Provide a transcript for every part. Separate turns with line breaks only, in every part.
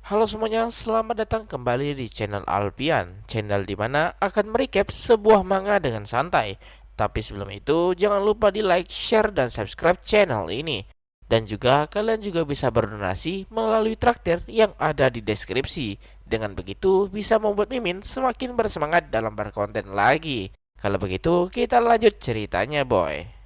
Halo semuanya, selamat datang kembali di channel Alpian, channel dimana akan merecap sebuah manga dengan santai. Tapi sebelum itu, jangan lupa di like, share, dan subscribe channel ini. Dan juga kalian juga bisa berdonasi melalui traktir yang ada di deskripsi. Dengan begitu, bisa membuat Mimin semakin bersemangat dalam berkonten lagi. Kalau begitu, kita lanjut ceritanya, boy.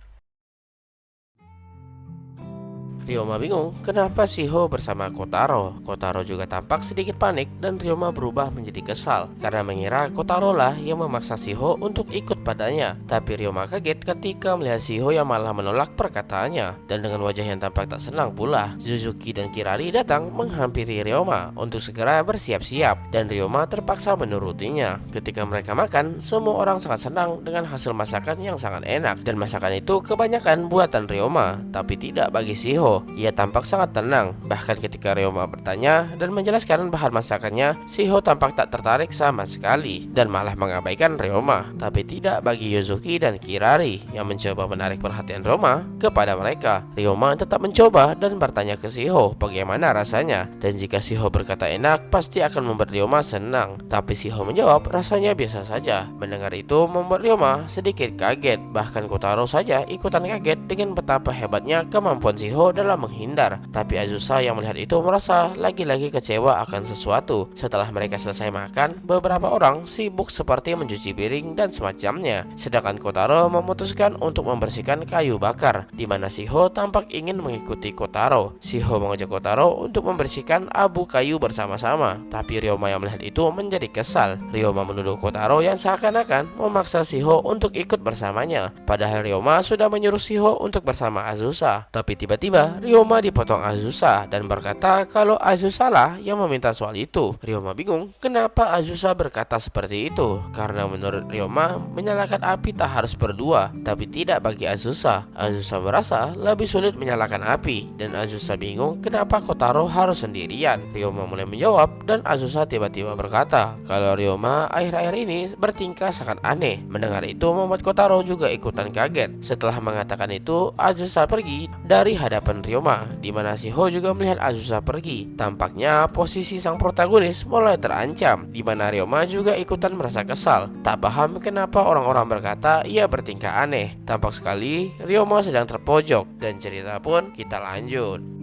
Ryoma bingung kenapa Shiho bersama Kotaro. Kotaro juga tampak sedikit panik dan Ryoma berubah menjadi kesal karena mengira Kotaro lah yang memaksa Shiho untuk ikut padanya. Tapi Ryoma kaget ketika melihat Shiho yang malah menolak perkataannya. Dan dengan wajah yang tampak tak senang pula, Suzuki dan Kirari datang menghampiri Ryoma untuk segera bersiap-siap dan Ryoma terpaksa menurutinya. Ketika mereka makan, semua orang sangat senang dengan hasil masakan yang sangat enak dan masakan itu kebanyakan buatan Ryoma, tapi tidak bagi Shiho. Ia tampak sangat tenang. Bahkan ketika Ryoma bertanya dan menjelaskan bahan masakannya, Shiho tampak tak tertarik sama sekali dan malah mengabaikan Ryoma. Tapi tidak bagi Yuzuki dan Kirari yang mencoba menarik perhatian Ryoma kepada mereka. Ryoma tetap mencoba dan bertanya ke Shiho bagaimana rasanya. Dan jika Shiho berkata enak, pasti akan membuat Ryoma senang. Tapi Shiho menjawab rasanya biasa saja. Mendengar itu membuat Ryoma sedikit kaget. Bahkan Kotaro saja ikutan kaget dengan betapa hebatnya kemampuan Shiho dalam menghindar. Tapi Azusa yang melihat itu merasa lagi-lagi kecewa akan sesuatu. Setelah mereka selesai makan, beberapa orang sibuk seperti mencuci piring dan semacamnya. Sedangkan Kotaro memutuskan untuk membersihkan kayu bakar, di mana Shiho tampak ingin mengikuti Kotaro. Shiho mengajak Kotaro untuk membersihkan abu kayu bersama-sama. Tapi Ryoma yang melihat itu menjadi kesal. Ryoma menuduh Kotaro yang seakan-akan memaksa Shiho untuk ikut bersamanya. Padahal Ryoma sudah menyuruh Shiho untuk bersama Azusa. Tapi tiba-tiba Ryoma dipotong Azusa dan berkata kalau Azusa lah yang meminta soal itu. Ryoma bingung kenapa Azusa berkata seperti itu, karena menurut Ryoma menyalakan api tak harus berdua, tapi tidak bagi Azusa. Azusa merasa lebih sulit menyalakan api dan Azusa bingung kenapa Kotaro harus sendirian. Ryoma mulai menjawab dan Azusa tiba-tiba berkata kalau Ryoma akhir-akhir ini bertingkah sangat aneh. Mendengar itu membuat Kotaro juga ikutan kaget. Setelah mengatakan itu, Azusa pergi dari hadapan Ryoma, di mana Shiho juga melihat Azusa pergi. Tampaknya posisi sang protagonis mulai terancam, di mana Ryoma juga ikutan merasa kesal. Tak paham kenapa orang-orang berkata ia bertingkah aneh. Tampak sekali Ryoma sedang terpojok dan cerita pun kita lanjut.